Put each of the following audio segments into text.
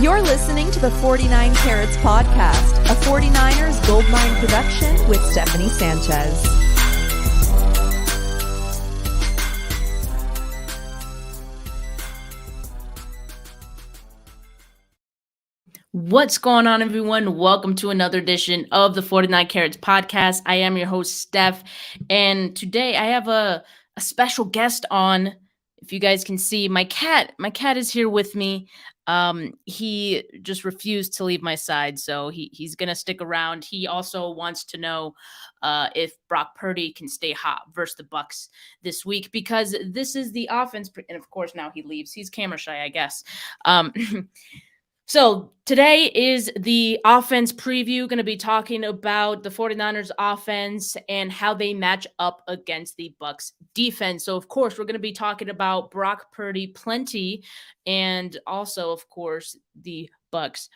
You're listening to the 49 Carats Podcast, a 49ers Goldmine production with Stephanie Sanchez. What's going on, everyone? Welcome to another edition of the 49 Carats Podcast. I am your host, Steph, and today I have a special guest on. If you guys can see, my cat is here with me. He just refused to leave my side, so he's gonna stick around. He also wants to know if Brock Purdy can stay hot versus the Bucs this week, because this is the offense. And of course, now he leaves. He's camera shy, I guess. So today is the offense preview. Going to be talking about the 49ers offense and how they match up against the Bucs defense. So, of course, we're going to be talking about Brock Purdy plenty, and also, of course, the Bucs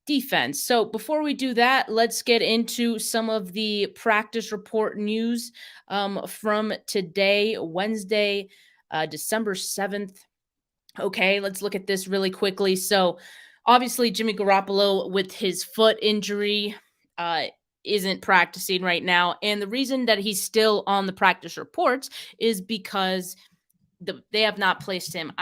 defense. So before we do that, let's get into some of the practice report news from today, Wednesday, December 7th. Okay, let's look at this really quickly. So obviously, Jimmy Garoppolo with his foot injury isn't practicing right now. And the reason that he's still on the practice reports is because they have not placed him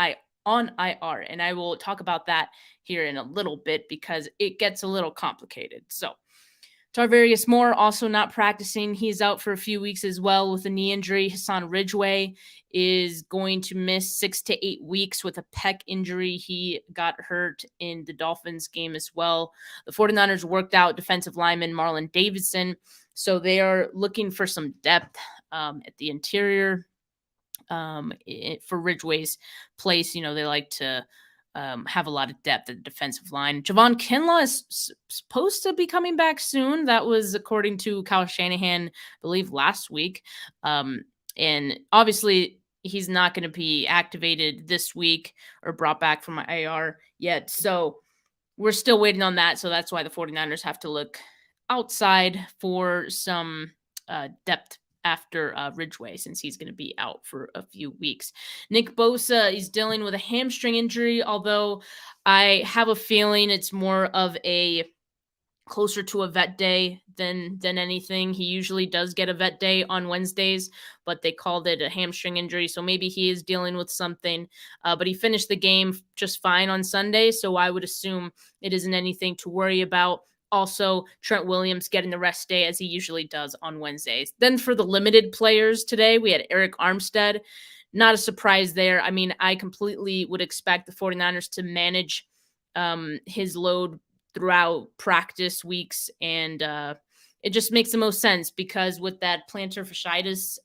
on IR. And I will talk about that here in a little bit because it gets a little complicated. So Tarvarius Moore also not practicing. He's out for a few weeks as well with a knee injury. Hassan Ridgeway is going to miss 6 to 8 weeks with a pec injury. He got hurt in the Dolphins game as well. The 49ers worked out defensive lineman Marlon Davidson, so they are looking for some depth at the interior for Ridgeway's place. You know, they like to have a lot of depth at the defensive line. Javon Kinlaw is supposed to be coming back soon. That was according to Kyle Shanahan, I believe, last week. And obviously, he's not going to be activated this week or brought back from IR yet. So we're still waiting on that. So that's why the 49ers have to look outside for some depth after Ridgeway, since he's going to be out for a few weeks. Nick Bosa is dealing with a hamstring injury, although I have a feeling it's more of a closer to a vet day than anything. He usually does get a vet day on Wednesdays, but they called it a hamstring injury, so maybe he is dealing with something. But he finished the game just fine on Sunday, so I would assume it isn't anything to worry about. Also, Trent Williams getting the rest day as he usually does on Wednesdays. Then for the limited players today, we had Eric Armstead. Not a surprise there. I mean, I completely would expect the 49ers to manage his load throughout practice weeks, and it just makes the most sense because with that plantar fasciitis,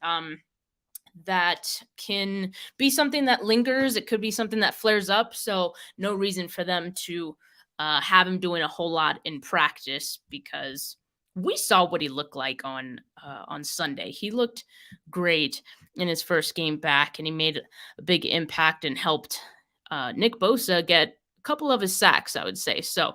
that can be something that lingers. It could be something that flares up, so no reason for them to have him doing a whole lot in practice, because we saw what he looked like on Sunday. He looked great in his first game back, and he made a big impact and helped Nick Bosa get a couple of his sacks, I would say. So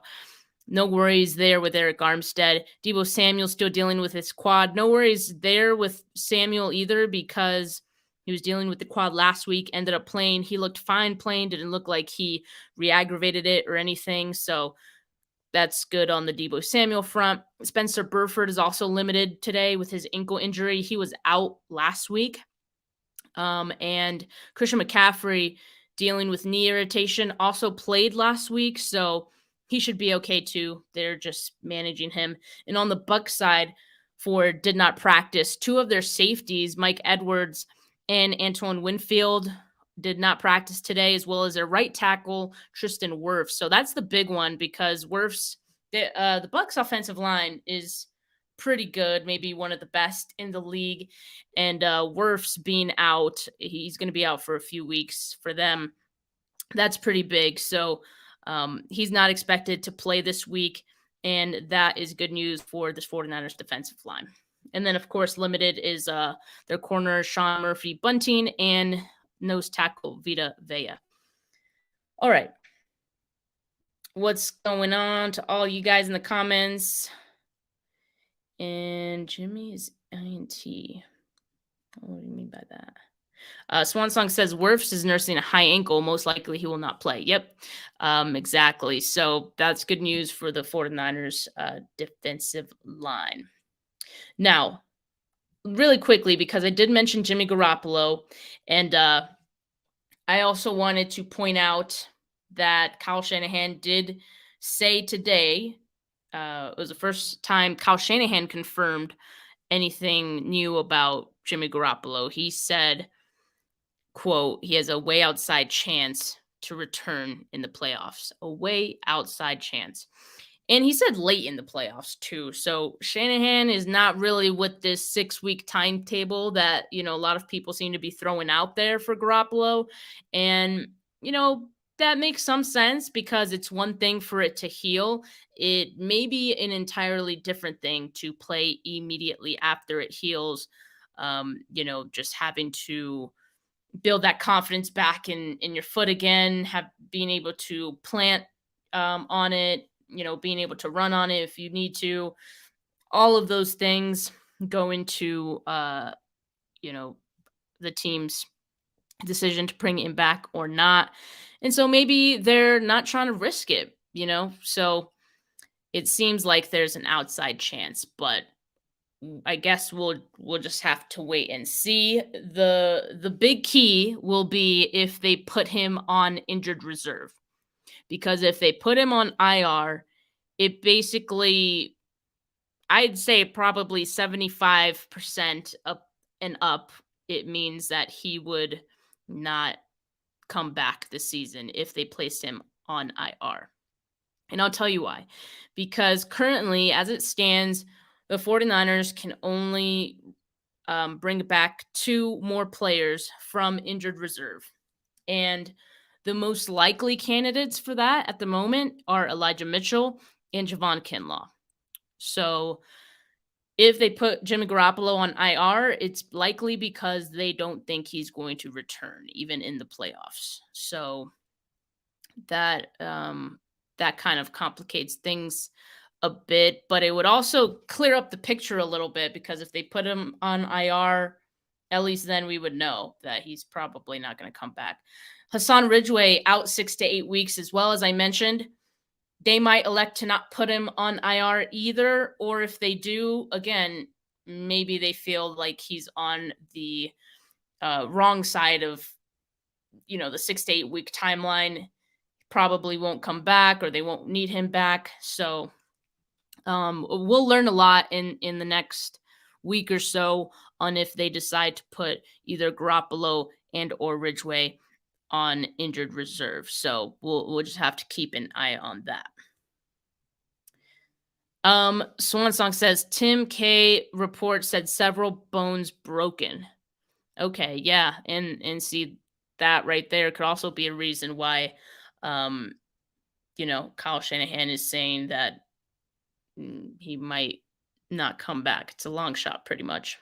no worries there with Eric Armstead. Deebo Samuel still dealing with his quad. No worries there with Samuel either, because he was dealing with the quad last week, ended up playing. He looked fine playing, didn't look like he re-aggravated it or anything. So that's good on the Deebo Samuel front. Spencer Burford is also limited today with his ankle injury. He was out last week. And Christian McCaffrey, dealing with knee irritation, also played last week. So he should be okay too. They're just managing him. And on the Bucs side, did not practice, two of their safeties, Mike Edwards and Antoine Winfield, did not practice today, as well as their right tackle, Tristan Wirfs. So that's the big one, because Wirfs, the Bucs offensive line is pretty good, maybe one of the best in the league. And Wirfs being out, he's going to be out for a few weeks for them. That's pretty big. So he's not expected to play this week, and that is good news for this 49ers defensive line. And then, of course, limited is their corner, Sean Murphy-Bunting, and nose tackle, Vita Vea. All right. What's going on to all you guys in the comments? And Jimmy is INT. What do you mean by that? Swan Song says Wirfs is nursing a high ankle. Most likely he will not play. Yep, exactly. So that's good news for the 49ers defensive line. Now, really quickly, because I did mention Jimmy Garoppolo, and I also wanted to point out that Kyle Shanahan did say today, it was the first time Kyle Shanahan confirmed anything new about Jimmy Garoppolo. He said, quote, he has a way outside chance to return in the playoffs. A way outside chance. And he said late in the playoffs too. So Shanahan is not really with this 6-week timetable that, a lot of people seem to be throwing out there for Garoppolo. And, that makes some sense because it's one thing for it to heal. It may be an entirely different thing to play immediately after it heals. Just having to build that confidence back in your foot again, being able to plant on it, being able to run on it if you need to. All of those things go into the team's decision to bring him back or not. And so maybe they're not trying to risk it, So it seems like there's an outside chance, but I guess we'll just have to wait and see. The big key will be if they put him on injured reserve. Because if they put him on IR, it basically, I'd say probably 75% up and up, it means that he would not come back this season if they placed him on IR. And I'll tell you why. Because currently, as it stands, the 49ers can only bring back 2 more players from injured reserve. And the most likely candidates for that at the moment are Elijah Mitchell and Javon Kinlaw. So if they put Jimmy Garoppolo on IR, it's likely because they don't think he's going to return, even in the playoffs. So that that kind of complicates things a bit, but it would also clear up the picture a little bit because if they put him on IR, at least then we would know that he's probably not going to come back. Hassan Ridgeway out 6 to 8 weeks as well, as I mentioned. They might elect to not put him on IR either, or if they do, again, maybe they feel like he's on the wrong side of, the 6 to 8 week timeline. Probably won't come back or they won't need him back. So we'll learn a lot in the next week or so on if they decide to put either Garoppolo and or Ridgeway on injured reserve. So we'll just have to keep an eye on that. Swan Song says Tim K report said several bones broken. Okay, yeah, and see that right there could also be a reason why Kyle Shanahan is saying that he might not come back. It's a long shot pretty much.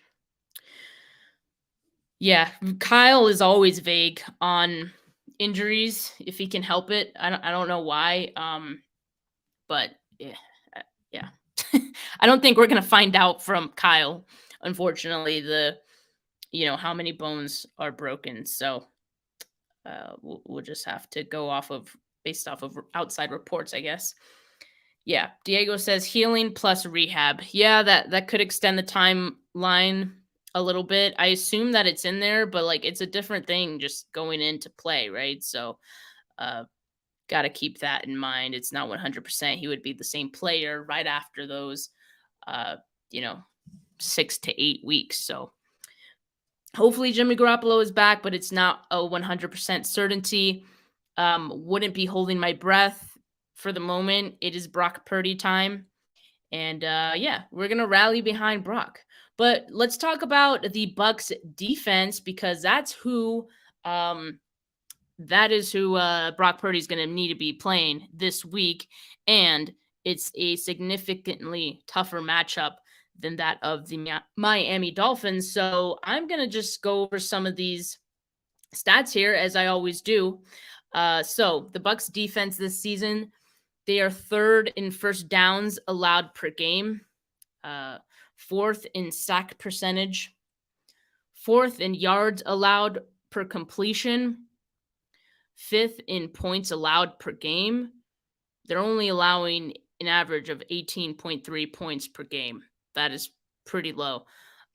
Yeah, Kyle is always vague on injuries if he can help it. I don't know why. But yeah. I don't think we're going to find out from Kyle, unfortunately, how many bones are broken. So we'll just have to go based off of outside reports, I guess. Yeah, Diego says healing plus rehab. Yeah, that could extend the timeline a little bit. I assume that it's in there, but it's a different thing just going into play, right? So got to keep that in mind. It's not 100%. He would be the same player right after those 6 to 8 weeks. So hopefully Jimmy Garoppolo is back, but it's not a 100% certainty. Wouldn't be holding my breath for the moment. It is Brock Purdy time. And we're going to rally behind Brock. But let's talk about the Bucs defense because that's who Brock Purdy is going to need to be playing this week. And it's a significantly tougher matchup than that of the Miami Dolphins. So I'm going to just go over some of these stats here as I always do. So the Bucs defense this season, they are 3rd in first downs allowed per game, 4th in sack percentage, 4th in yards allowed per completion, 5th in points allowed per game. They're only allowing an average of 18.3 points per game. That is pretty low.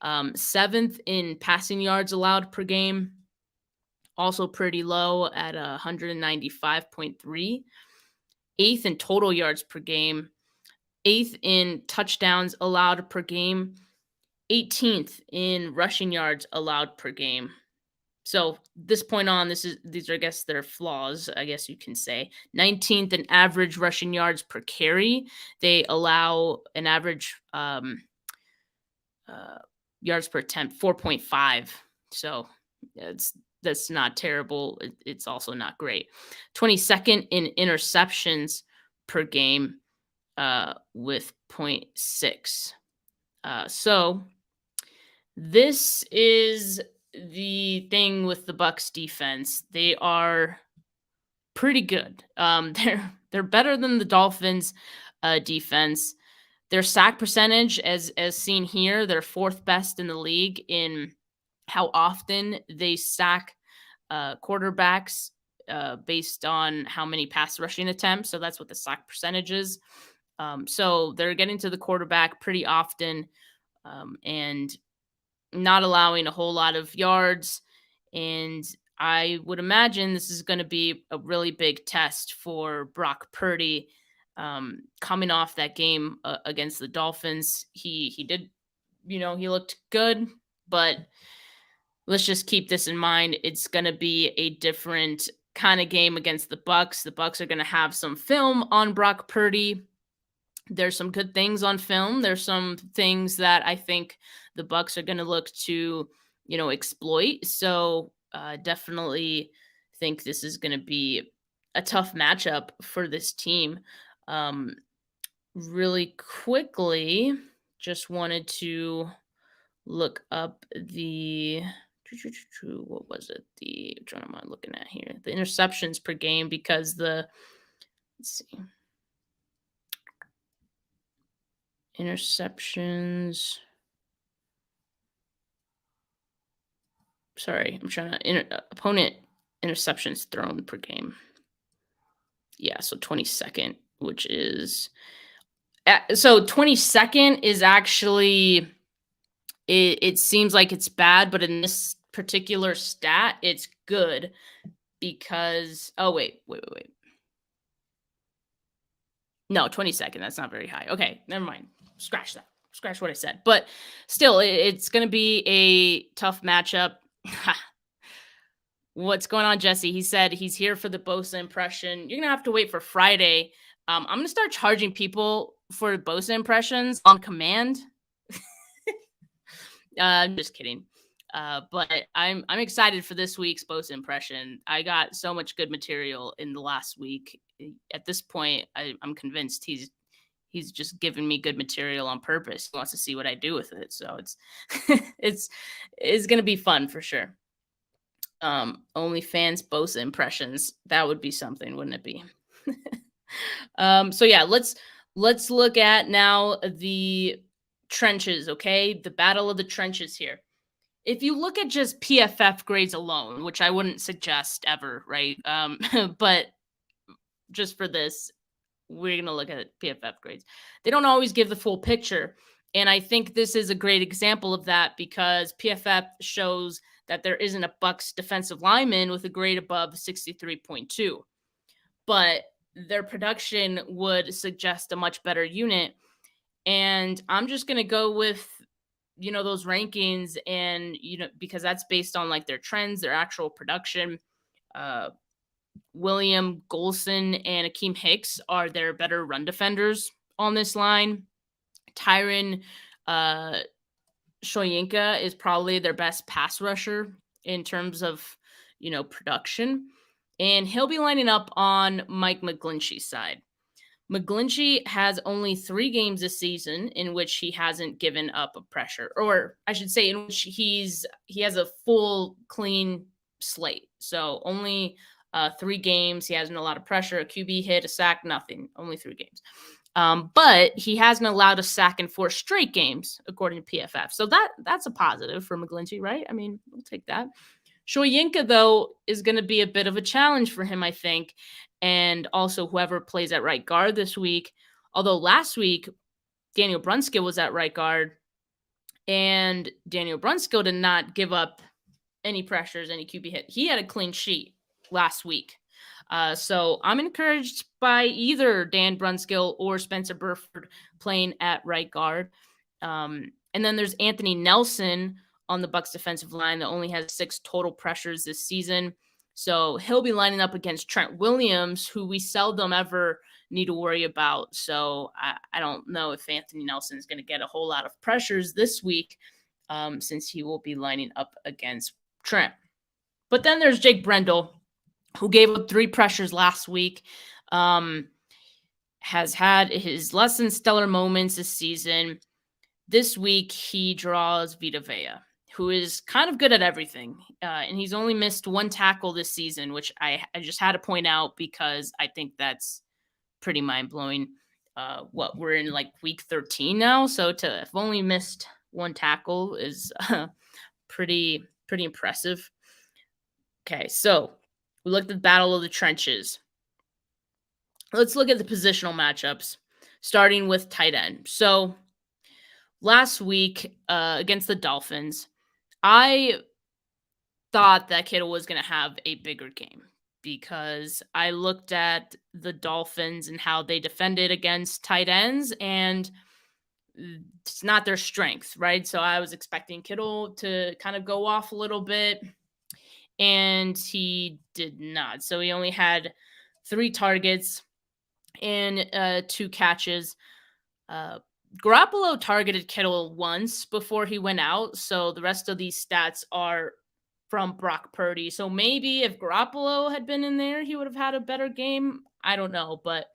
7th in passing yards allowed per game, also pretty low at 195.3. 8th in total yards per game, 8th in touchdowns allowed per game, 18th in rushing yards allowed per game. So this point on, these are, I guess, their flaws, I guess you can say. 19th in average rushing yards per carry. They allow an average yards per attempt, 4.5. So that's not terrible. It's also not great. 22nd in interceptions per game with 0.6. So this is the thing with the Bucs defense. They are pretty good. They're better than the Dolphins defense. Their sack percentage, as seen here, they're 4th best in the league in how often they sack quarterbacks based on how many pass rushing attempts. So that's what the sack percentage is. So they're getting to the quarterback pretty often and not allowing a whole lot of yards. And I would imagine this is going to be a really big test for Brock Purdy coming off that game against the Dolphins. He did, he looked good, but let's just keep this in mind. It's going to be a different kind of game against the Bucs. The Bucs are going to have some film on Brock Purdy. There's some good things on film. There's some things that I think the Bucs are going to look to, exploit. So definitely think this is going to be a tough matchup for this team. Really quickly, just wanted to look up what was it? Which one am I looking at here? The interceptions per game, because let's see. Interceptions. Sorry, I'm trying to opponent interceptions thrown per game. Yeah, so 22nd, which is so 22nd is actually it seems like it's bad, but in this particular stat, it's good because wait. No, 22nd. That's not very high. Okay, never mind. Scratch that. Scratch what I said. But still, it's going to be a tough matchup. What's going on, Jesse? He said he's here for the Bosa impression. You're going to have to wait for Friday. I'm going to start charging people for Bosa impressions on command. I'm just kidding. But I'm excited for this week's Bosa impression. I got so much good material in the last week. At this point, I'm convinced he's just giving me good material on purpose. He wants to see what I do with it. So it's going to be fun for sure. OnlyFans Bosa impressions. That would be something, wouldn't it be? So yeah, let's look at now the trenches. Okay. The battle of the trenches here. If you look at just PFF grades alone, which I wouldn't suggest ever, right? But just for this, we're going to look at PFF grades. They don't always give the full picture. And I think this is a great example of that because PFF shows that there isn't a Bucs defensive lineman with a grade above 63.2. But their production would suggest a much better unit. And I'm just going to go with, those rankings and, because that's based on like their trends, their actual production. William Golson and Akeem Hicks are their better run defenders on this line. Tyron Shoyinka is probably their best pass rusher in terms of, production. And he'll be lining up on Mike McGlinchey's side. McGlinchey has only 3 games this season in which he hasn't given up a pressure, or I should say in which he has a full clean slate. So only 3 games. He hasn't allowed a pressure, a QB hit, a sack, nothing. Only 3 games. But he hasn't allowed a sack in 4 straight games, according to PFF. So that's a positive for McGlinchey, right? I mean, we'll take that. Shoyinka, though, is going to be a bit of a challenge for him, I think, and also whoever plays at right guard this week. Although last week, Daniel Brunskill was at right guard, and Daniel Brunskill did not give up any pressures, any QB hit. He had a clean sheet last week. So I'm encouraged by either Dan Brunskill or Spencer Burford playing at right guard. And then there's Anthony Nelson on the Bucs defensive line that only has 6 total pressures this season. So he'll be lining up against Trent Williams, who we seldom ever need to worry about. So I don't know if Anthony Nelson is going to get a whole lot of pressures this week, since he will be lining up against Trent. But then there's Jake Brendel, who gave up 3 pressures last week, has had his less than stellar moments this season. This week, he draws Vita Vea, who is kind of good at everything. And he's only missed 1 tackle this season, which I just had to point out because I think that's pretty mind-blowing. We're in like week 13 now, so to have only missed 1 tackle is pretty impressive. Okay, so we looked at the Battle of the Trenches. Let's look at the positional matchups, starting with tight end. So last week against the Dolphins, I thought that Kittle was going to have a bigger game because I looked at the Dolphins and how they defended against tight ends, and it's not their strength, right? So I was expecting Kittle to kind of go off a little bit, and he did not. So he only had 3 targets and 2 catches. Garoppolo targeted Kittle once before he went out, so the rest of these stats are from Brock Purdy. So maybe if Garoppolo had been in there, he would have had a better game. I don't know, but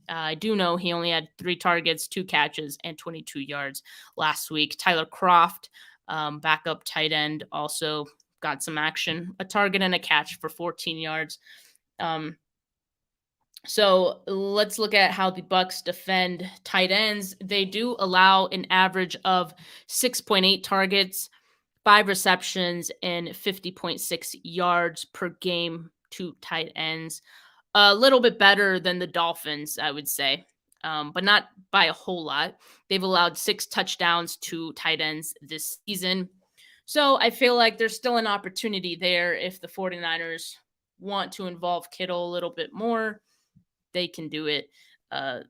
I do know he only had 3 targets, 2 catches, and 22 yards last week. Tyler Kroft, backup tight end, also got some action, a target and a catch for 14 yards. So let's look at how the Bucs defend tight ends. They do allow an average of 6.8 targets, 5 receptions, and 50.6 yards per game to tight ends. A little bit better than the Dolphins, I would say, but not by a whole lot. They've allowed 6 touchdowns to tight ends this season. So I feel like there's still an opportunity there if the 49ers want to involve Kittle a little bit more. They can do it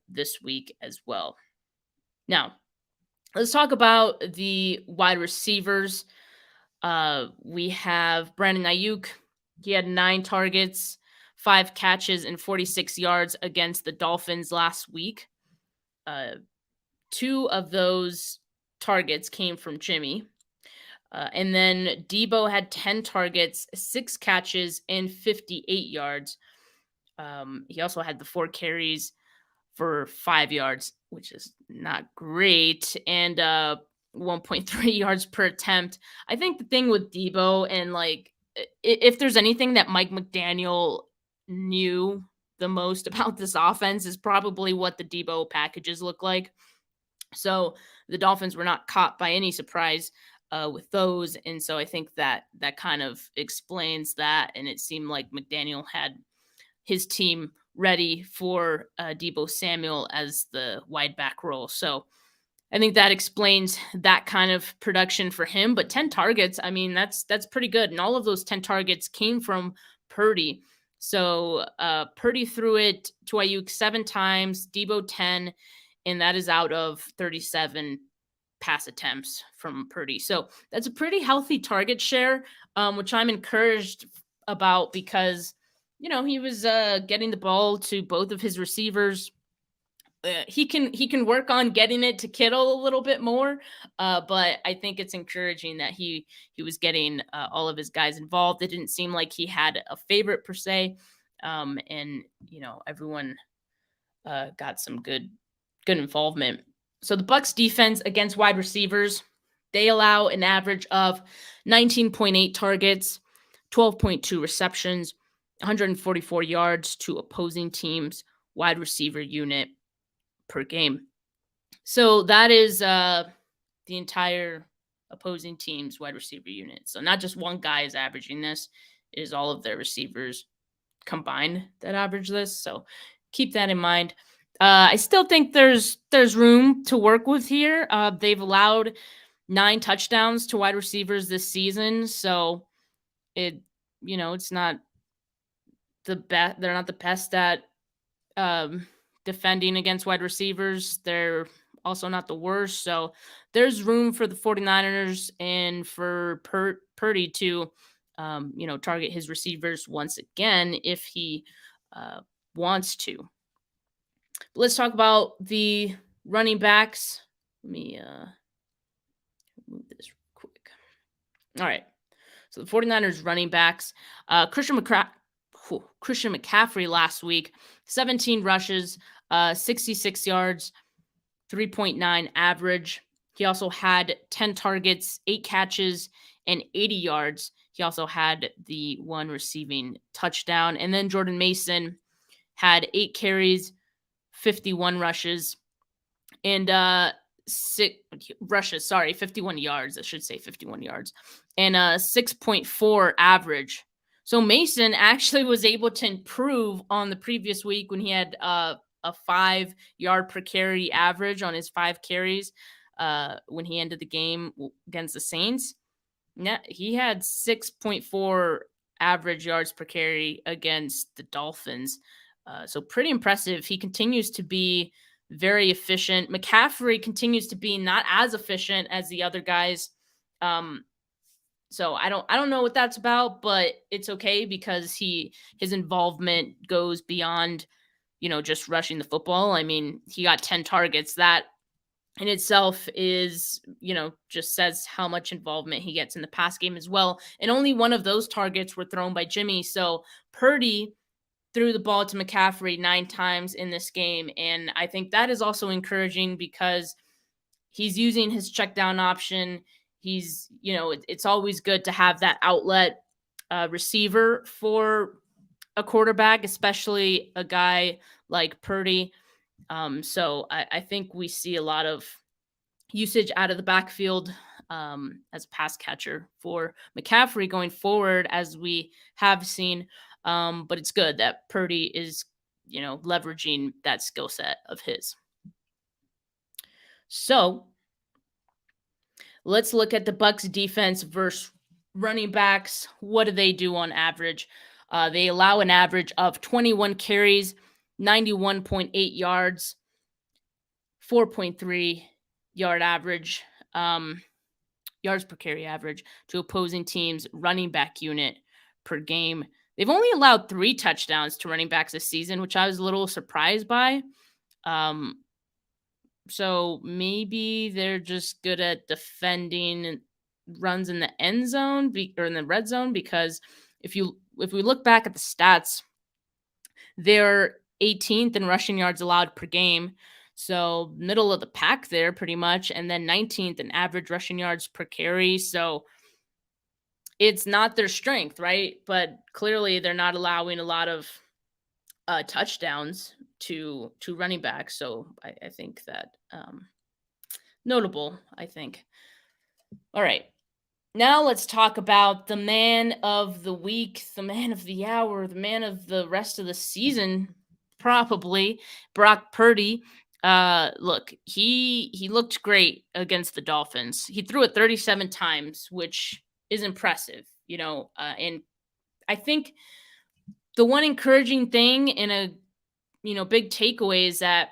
this week as well. Now, let's talk about the wide receivers. We have Brandon Ayuk. He had 9 targets, 5 catches, and 46 yards against the Dolphins last week. 2 of those targets came from Jimmy. And then Debo had 10 targets, 6 catches, and 58 yards. He also had the 4 carries for 5 yards, which is not great, and 1.3 yards per attempt. I think the thing with Debo, and like, if there's anything that Mike McDaniel knew the most about this offense, is probably what the Debo packages look like. So the Dolphins were not caught by any surprise with those, and so I think that kind of explains that. And it seemed like McDaniel had his team ready for Debo Samuel as the wide back role. So I think that explains that kind of production for him. But 10 targets, I mean, that's pretty good. And all of those 10 targets came from Purdy. So Purdy threw it to Ayuk 7 times, Debo 10, and that is out of 37 pass attempts from Purdy. So that's a pretty healthy target share, which I'm encouraged about because he was getting the ball to both of his receivers. He can work on getting it to Kittle a little bit more, but I think it's encouraging that he was getting all of his guys involved. It didn't seem like he had a favorite per se, and everyone got some good involvement. So the Bucs defense against wide receivers, they allow an average of 19.8 targets, 12.2 receptions, 144 yards to opposing teams' wide receiver unit per game. So that is the entire opposing teams' wide receiver unit. So not just one guy is averaging this, it is all of their receivers combined that average this. So keep that in mind. I still think there's room to work with here. They've allowed 9 touchdowns to wide receivers this season, so it's not the best. They're not the best at defending against wide receivers. They're also not the worst. So there's room for the 49ers and for Purdy to, target his receivers once again if he wants to. But let's talk about the running backs. Let me move this quick. All right. So the 49ers running backs, Christian McCaffrey last week, 17 rushes, 66 yards, 3.9 average. He also had 10 targets, 8 catches, and 80 yards. He also had the 1 receiving touchdown. And then Jordan Mason had 8 carries, 51 rushes, and 51 yards. I should say 51 yards, and 6.4 average. So Mason actually was able to improve on the previous week when he had a 5 yard per carry average on his 5 carries when he ended the game against the Saints. Now, he had 6.4 average yards per carry against the Dolphins. So pretty impressive. He continues to be very efficient. McCaffrey continues to be not as efficient as the other guys. So I don't know what that's about, but it's okay because his involvement goes beyond, just rushing the football. I mean, he got 10 targets. That in itself is, just says how much involvement he gets in the pass game as well. And only one of those targets were thrown by Jimmy. So Purdy threw the ball to McCaffrey 9 times in this game. And I think that is also encouraging because he's using his check down option. He's, it's always good to have that outlet receiver for a quarterback, especially a guy like Purdy. So I think we see a lot of usage out of the backfield as a pass catcher for McCaffrey going forward, as we have seen. But it's good that Purdy is, leveraging that skill set of his. So let's look at the Bucs defense versus running backs. What do they do on average? They allow an average of 21 carries, 91.8 yards, 4.3 yard average, yards per carry average to opposing teams' running back unit per game. They've only allowed 3 touchdowns to running backs this season, which I was a little surprised by. So maybe they're just good at defending runs in the end zone or in the red zone, because if we look back at the stats, they're 18th in rushing yards allowed per game. So middle of the pack there pretty much, and then 19th in average rushing yards per carry. So it's not their strength, right? But clearly they're not allowing a lot of touchdowns to running backs. So I think that notable, I think. All right. Now let's talk about the man of the week, the man of the hour, the man of the rest of the season, probably, Brock Purdy. Look, he looked great against the Dolphins. He threw it 37 times, which is impressive, and I think the one encouraging thing and a big takeaway is that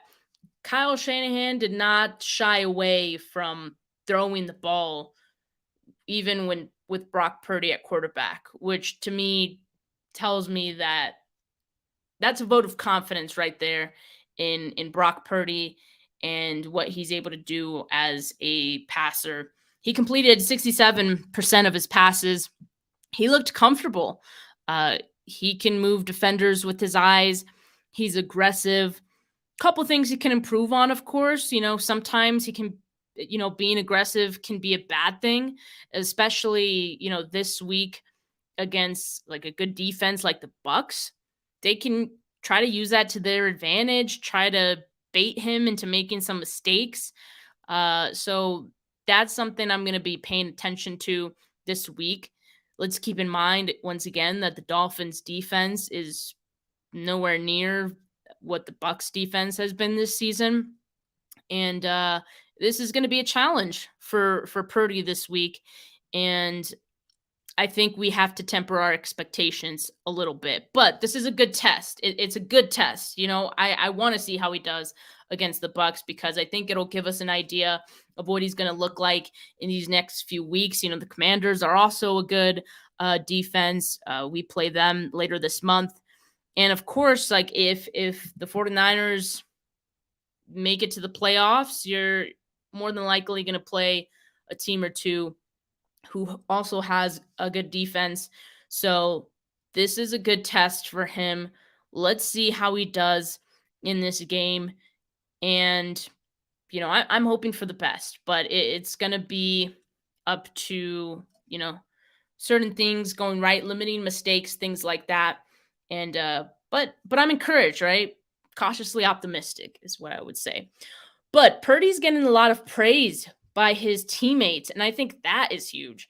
Kyle Shanahan did not shy away from throwing the ball, even with Brock Purdy at quarterback, which to me tells me that that's a vote of confidence right there in Brock Purdy and what he's able to do as a passer. He completed 67% of his passes. He looked comfortable. He can move defenders with his eyes. He's aggressive. Couple things he can improve on, of course. Sometimes he can, being aggressive can be a bad thing, especially, this week against like a good defense like the Bucs. They can try to use that to their advantage, try to bait him into making some mistakes. So that's something I'm going to be paying attention to this week. Let's keep in mind, once again, that the Dolphins defense is nowhere near what the Bucs defense has been this season. And this is going to be a challenge for Purdy this week. And I think we have to temper our expectations a little bit. But this is a good test. It's a good test. I want to see how he does against the Bucs, because I think it'll give us an idea of what he's going to look like in these next few weeks. The Commanders are also a good defense. We play them later this month. And of course, like if the 49ers make it to the playoffs, you're more than likely going to play a team or two who also has a good defense. So this is a good test for him. Let's see how he does in this game. And, I'm hoping for the best, but it's going to be up to, certain things going right, limiting mistakes, things like that. And, but I'm encouraged, right? Cautiously optimistic is what I would say. But Purdy's getting a lot of praise by his teammates, and I think that is huge.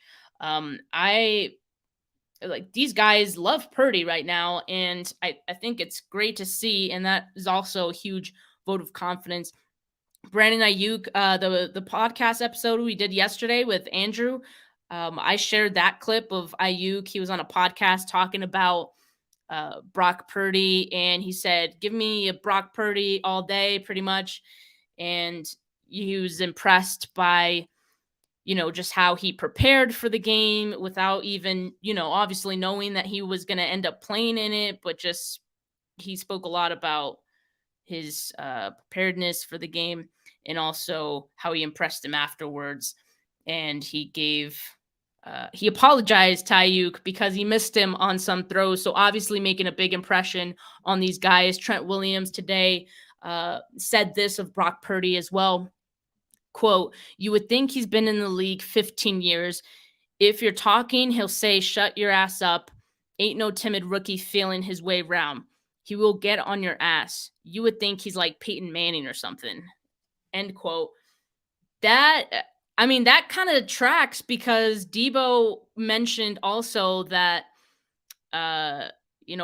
These guys love Purdy right now, and I think it's great to see, and that is also a huge vote of confidence. Brandon Ayuk, the podcast episode we did yesterday with Andrew, I shared that clip of Ayuk. He was on a podcast talking about Brock Purdy, and he said, give me a Brock Purdy all day, pretty much. And he was impressed by, just how he prepared for the game without even, obviously knowing that he was going to end up playing in it, but just he spoke a lot about his preparedness for the game, and also how he impressed him afterwards. And he apologized to Ayuk because he missed him on some throws. So obviously making a big impression on these guys. Trent Williams today said this of Brock Purdy as well. Quote, you would think he's been in the league 15 years. If you're talking, he'll say, shut your ass up. Ain't no timid rookie feeling his way around. He will get on your ass. You would think he's like Peyton Manning or something. End quote. That kind of tracks, because Debo mentioned also that,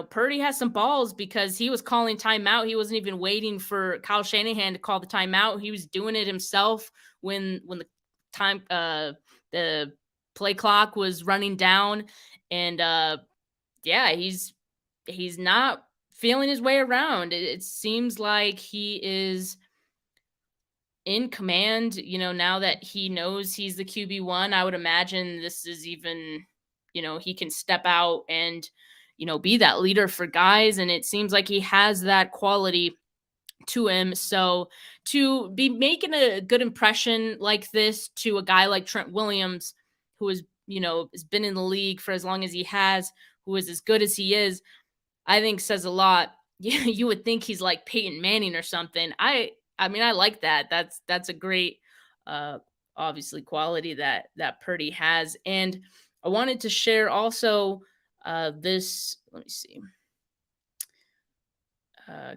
Purdy has some balls, because he was calling timeout. He wasn't even waiting for Kyle Shanahan to call the timeout. He was doing it himself when the play clock was running down. And he's not feeling his way around. It seems like he is in command, now that he knows he's the QB1. I would imagine this is even, he can step out and, be that leader for guys. And it seems like he has that quality to him. So to be making a good impression like this to a guy like Trent Williams, who is, has been in the league for as long as he has, who is as good as he is, I think says a lot. You would think he's like Peyton Manning or something. I like that. That's a great, obviously, quality that Purdy has. And I wanted to share also this. Let me see.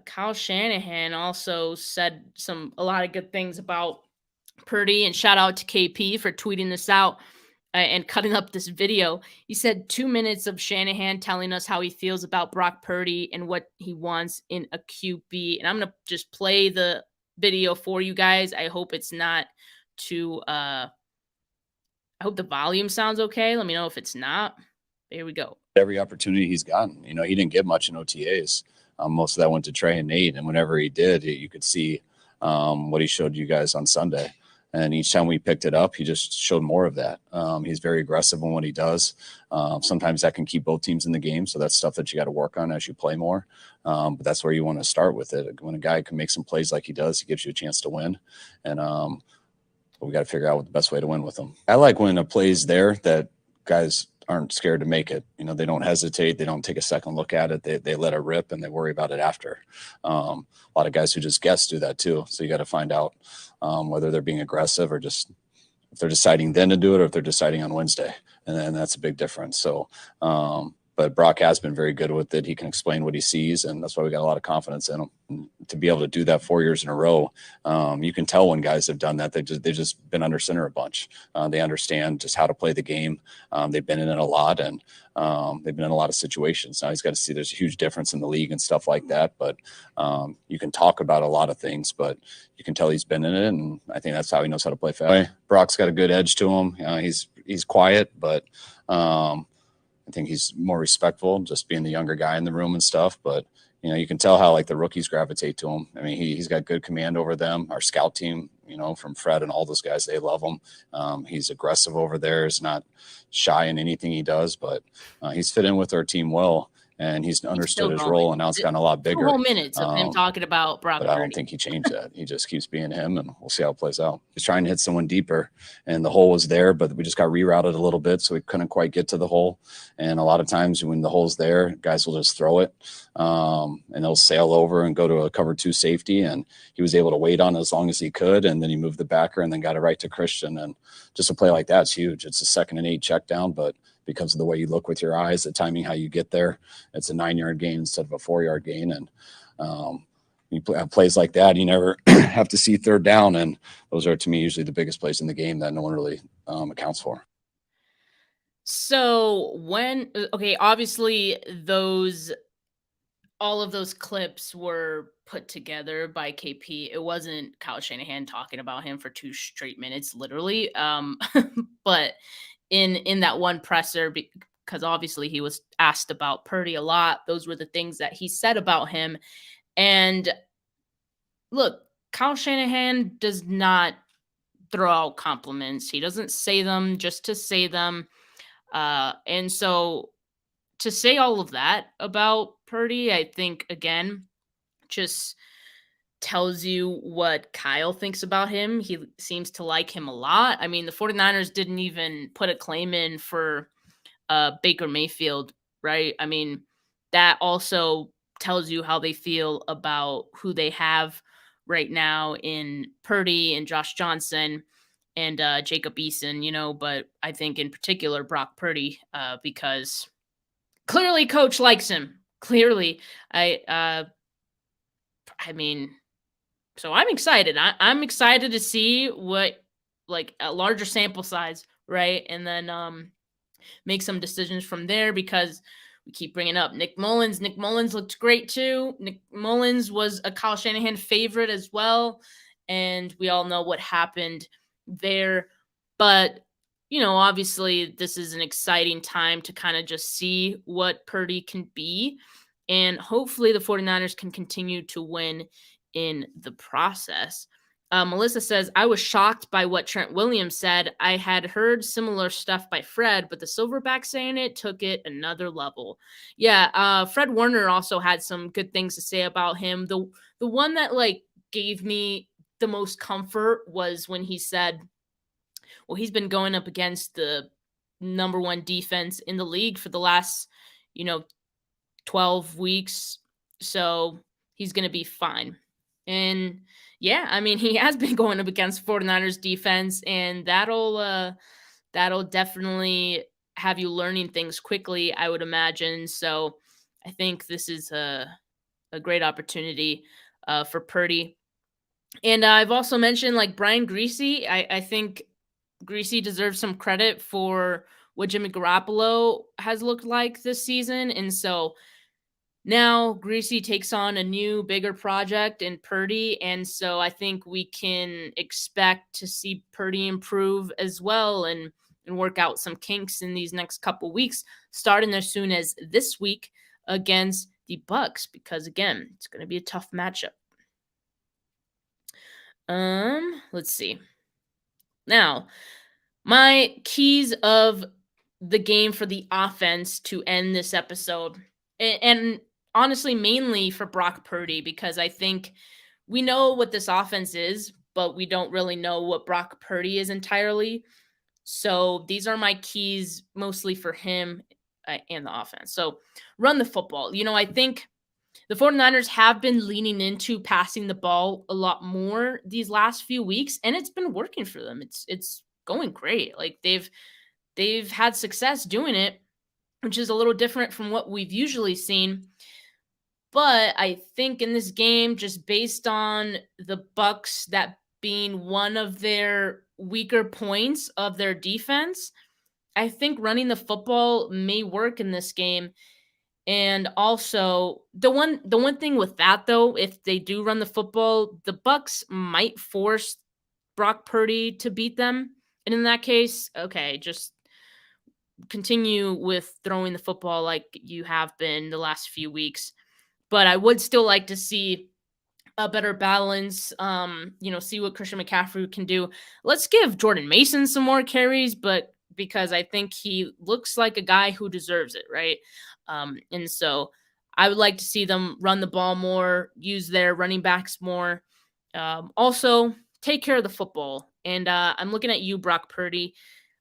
Kyle Shanahan also said a lot of good things about Purdy, and shout out to KP for tweeting this out and cutting up this video. He said 2 minutes of Shanahan telling us how he feels about Brock Purdy and what he wants in a QB. And I'm going to just play the video for you guys. I hope it's not too I hope the volume sounds okay. Let me know if it's not. Here we go. Every opportunity he's gotten, he didn't get much in OTAs. Most of that went to Trey and Nate, and whenever he did, you could see what he showed you guys on Sunday. And each time we picked it up, he just showed more of that. He's very aggressive in what he does. Sometimes that can keep both teams in the game, so that's stuff that you got to work on as you play more. But that's where you want to start with it. When a guy can make some plays like he does, he gives you a chance to win. And but we got to figure out what the best way to win with him. I like when a play's there that guys aren't scared to make it. They don't hesitate. They don't take a second look at it. They let it rip, and they worry about it after. A lot of guys who just guess do that too. So you got to find out whether they're being aggressive or just if they're deciding then to do it, or if they're deciding on Wednesday. And then that's a big difference. So, but but Brock has been very good with it. He can explain what he sees, and that's why we got a lot of confidence in him. And to be able to do that 4 years in a row, you can tell when guys have done that. They've just been under center a bunch. They understand just how to play the game. They've been in it a lot, and they've been in a lot of situations. Now he's got to see there's a huge difference in the league and stuff like that. But you can talk about a lot of things, but you can tell he's been in it, and I think that's how he knows how to play fast. Brock's got a good edge to him. He's quiet, but I think he's more respectful, just being the younger guy in the room and stuff. But you can tell how like the rookies gravitate to him. I mean, he's got good command over them. Our scout team, from Fred and all those guys, they love him. He's aggressive over there. He's not shy in anything he does, but he's fit in with our team well. And he's understood his role, and now it's gotten a lot bigger. 2 whole minutes of him talking about Brock But Purdy. I don't think he changed that. He just keeps being him, and we'll see how it plays out. He's trying to hit someone deeper, and the hole was there, but we just got rerouted a little bit, so we couldn't quite get to the hole. And a lot of times when the hole's there, guys will just throw it, and they'll sail over and go to a cover 2 safety. And he was able to wait on it as long as he could, and then he moved the backer and then got it right to Christian. And just a play like that's huge. It's a 2nd and 8 check down, but because of the way you look with your eyes, the timing, how you get there, it's a 9-yard gain instead of a 4-yard gain. And you have plays like that, you never have to see 3rd down. And those are, to me, usually the biggest plays in the game that no one really accounts for. So obviously all of those clips were put together by KP. It wasn't Kyle Shanahan talking about him for 2 straight minutes, literally. But in that one presser, because obviously he was asked about Purdy a lot, those were the things that he said about him. And look, Kyle Shanahan does not throw out compliments. He doesn't say them just to say them. And so to say all of that about Purdy, I think, again, just tells you what Kyle thinks about him. He seems to like him a lot. I mean, the 49ers didn't even put a claim in for Baker Mayfield, right? I mean, that also tells you how they feel about who they have right now in Purdy and Josh Johnson and Jacob Eason, but I think in particular Brock Purdy, because clearly coach likes him. Clearly. I mean, so I'm excited. I'm excited to see what, like, a larger sample size, right? And then make some decisions from there, because we keep bringing up Nick Mullins. Nick Mullins looked great too. Nick Mullins was a Kyle Shanahan favorite as well. And we all know what happened there. But, obviously this is an exciting time to kind of just see what Purdy can be. And hopefully the 49ers can continue to win in the process. Melissa says, I was shocked by what Trent Williams said. I had heard similar stuff by Fred, but the Silverback saying it took it another level. Yeah, Fred Warner also had some good things to say about him. The one that gave me the most comfort was when he said, well, he's been going up against the number 1 defense in the league for the last, 12 weeks. So he's going to be fine. And yeah, I mean, he has been going up against 49ers defense, and that'll definitely have you learning things quickly, I would imagine. So I think this is a great opportunity for Purdy. And I've also mentioned Brian Griese. I think Griese deserves some credit for what Jimmy Garoppolo has looked like this season. And so now Griese takes on a new, bigger project in Purdy, and so I think we can expect to see Purdy improve as well and work out some kinks in these next couple weeks, starting as soon as this week against the Bucs, because again, it's going to be a tough matchup. Let's see. Now, my keys of the game for the offense to end this episode, and honestly, mainly for Brock Purdy, because I think we know what this offense is, but we don't really know what Brock Purdy is entirely. So these are my keys mostly for him and the offense. So run the football. I think the 49ers have been leaning into passing the ball a lot more these last few weeks, and it's been working for them. It's going great. They've had success doing it. which is a little different from what we've usually seen. But I think in this game, just based on the Bucs, that being one of their weaker points of their defense, I think running the football may work in this game. And also, the one thing with that though, if they do run the football, the Bucs might force Brock Purdy to beat them. And in that case, okay, just continue with throwing the football like you have been the last few weeks. But I would still like to see a better balance. See what Christian McCaffrey can do. Let's give Jordan Mason some more carries, but because I think he looks like a guy who deserves it, right? And so I would like to see them run the ball more, use their running backs more. Also, take care of the football. And I'm looking at you, Brock Purdy.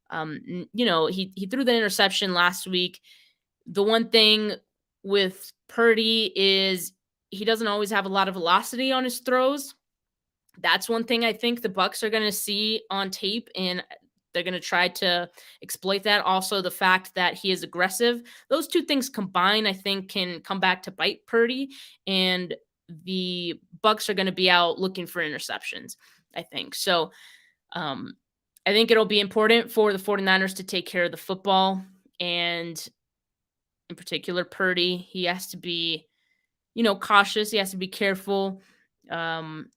He threw the interception last week. The one thing with Purdy is he doesn't always have a lot of velocity on his throws. That's one thing I think the Bucs are going to see on tape, and they're going to try to exploit that. Also, the fact that he is aggressive. Those two things combined, I think, can come back to bite Purdy, and the Bucs are going to be out looking for interceptions, I think. So I think it'll be important for the 49ers to take care of the football, and in particular, Purdy, he has to be, cautious. He has to be careful, and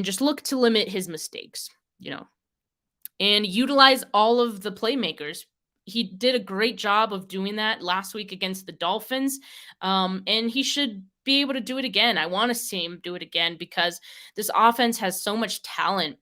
just look to limit his mistakes, and utilize all of the playmakers. He did a great job of doing that last week against the Dolphins, and he should be able to do it again. I want to see him do it again because this offense has so much talent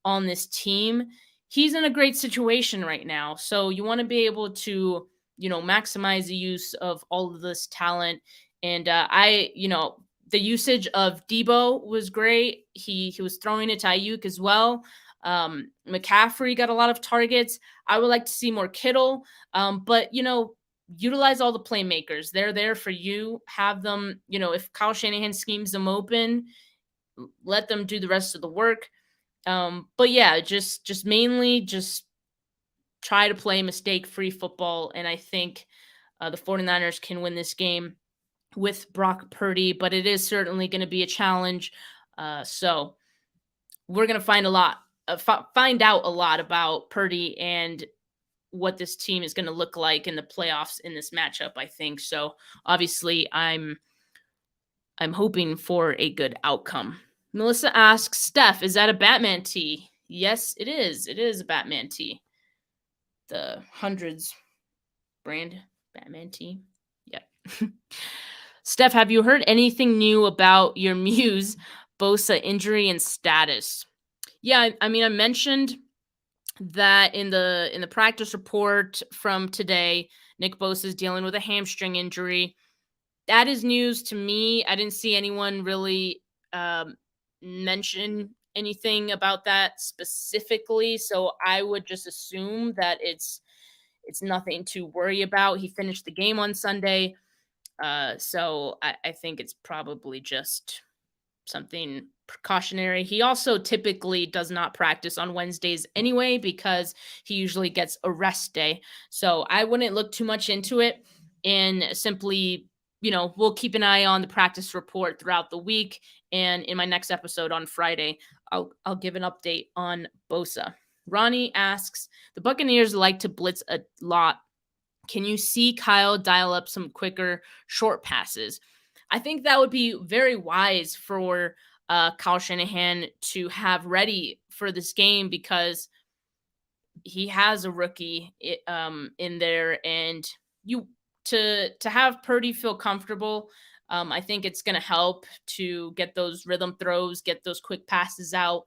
on this team. He's in a great situation right now, so you want to be able to maximize the use of all of this talent. And the usage of Debo was great. He was throwing it to Ayuk as well. McCaffrey got a lot of targets. I would like to see more Kittle, but utilize all the playmakers. They're there for you. Have them, if Kyle Shanahan schemes them open, let them do the rest of the work. But yeah, just mainly just try to play mistake-free football, and I think the 49ers can win this game with Brock Purdy, but it is certainly going to be a challenge. So we're going to find out a lot about Purdy and what this team is going to look like in the playoffs in this matchup, I think. So obviously I'm hoping for a good outcome. Melissa asks, Steph, is that a Batman tee? Yes, it is. It is a Batman tee. The hundreds brand Batman tee. Yep. Steph, have you heard anything new about your Muse Bosa injury and status? Yeah, I mentioned that in the practice report from today, Nick Bosa is dealing with a hamstring injury. That is news to me. I didn't see anyone really mention anything about that specifically, so I would just assume that it's nothing to worry about. He finished the game on Sunday, so I think it's probably just something precautionary. He also typically does not practice on Wednesdays anyway because he usually gets a rest day, so I wouldn't look too much into it, and simply we'll keep an eye on the practice report throughout the week. And in my next episode on Friday, I'll give an update on Bosa. Ronnie asks, the Buccaneers like to blitz a lot. Can you see Kyle dial up some quicker short passes? I think that would be very wise for Kyle Shanahan to have ready for this game because he has a rookie in there, and to have Purdy feel comfortable, I think it's going to help to get those rhythm throws, get those quick passes out,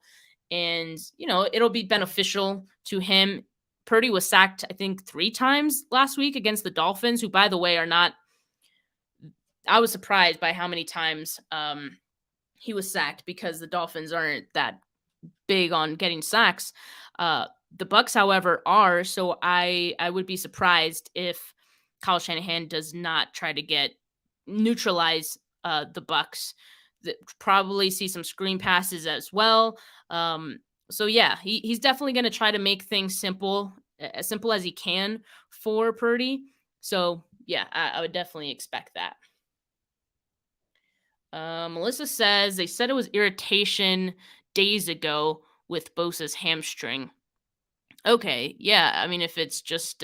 and it'll be beneficial to him. Purdy was sacked, I think, 3 times last week against the Dolphins, who, by the way, are not. I was surprised by how many times he was sacked because the Dolphins aren't that big on getting sacks. The Bucs, however, are. So I would be surprised if Kyle Shanahan does not try to neutralize the Bucs. Probably see some screen passes as well. So yeah, he's definitely going to try to make things as simple as he can for Purdy. So yeah, I would definitely expect that. Melissa says they said it was irritation days ago with Bosa's hamstring. Okay, yeah. I mean, if it's just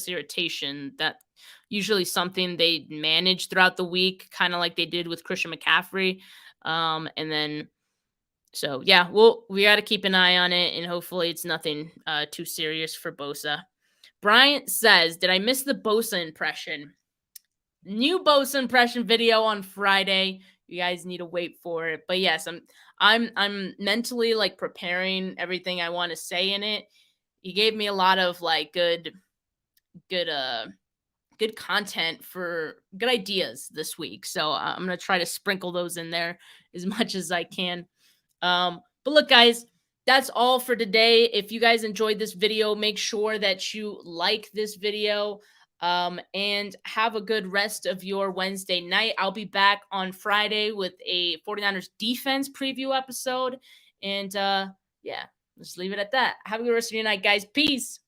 irritation, that usually something they manage throughout the week, kind of like they did with Christian McCaffrey. And then so yeah, we got to keep an eye on it, and hopefully it's nothing too serious for Bosa. Bryant says, "Did I miss the Bosa impression? New Bosa impression video on Friday. You guys need to wait for it. But yes, I'm mentally like preparing everything I want to say in it. He gave me a lot of like good content for good ideas this week. So I'm gonna try to sprinkle those in there as much as I can. But look, guys, that's all for today. If you guys enjoyed this video, make sure that you like this video. And have a good rest of your Wednesday night. I'll be back on Friday with a 49ers defense preview episode. And yeah, let's leave it at that. Have a good rest of your night, guys. Peace.